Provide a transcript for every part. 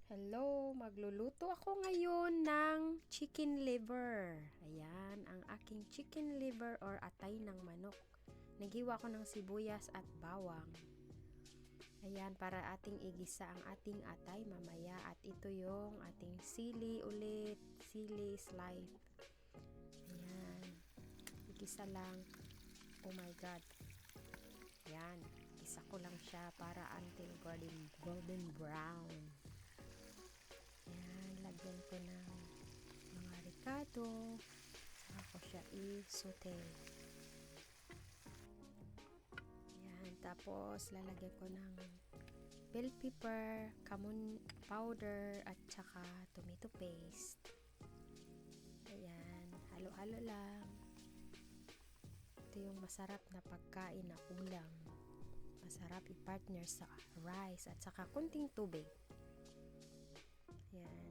Hello, magluluto ako ngayon ng chicken liver. Ayan, ang aking chicken liver or atay ng manok. Naghiwa ko ng sibuyas at bawang. Ayan, para ating igisa ang ating atay mamaya. At ito yung ating sili ulit, sili slice. Ayan, igisa lang. Oh my God. Ayan, isa ko lang siya para until golden brown. Lagyan ko ng mga ricado, saka ko siya i-saute. Yan, tapos lalagyan ko ng bell pepper, kamon powder, at saka tomato paste. Ayan, halo-halo lang. Ito yung masarap na pagkain na ulam. Masarap i-partner sa rice at saka kunting tubig. Yan.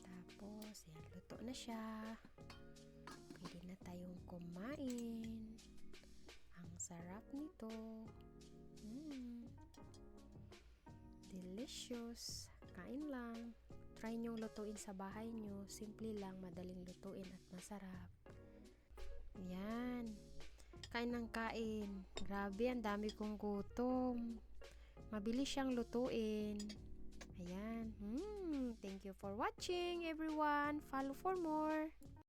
Tapos, yan, luto na siya. Pwede na tayong kumain. Ang sarap nito. Delicious. Kain lang. Try nyong lutuin sa bahay nyo. Simple lang, madaling lutuin at masarap. Yan. Kain ng kain. Grabe, ang dami kong gutom. Mabilis siyang lutuin. Ayan. Thank you for watching, everyone. Follow for more.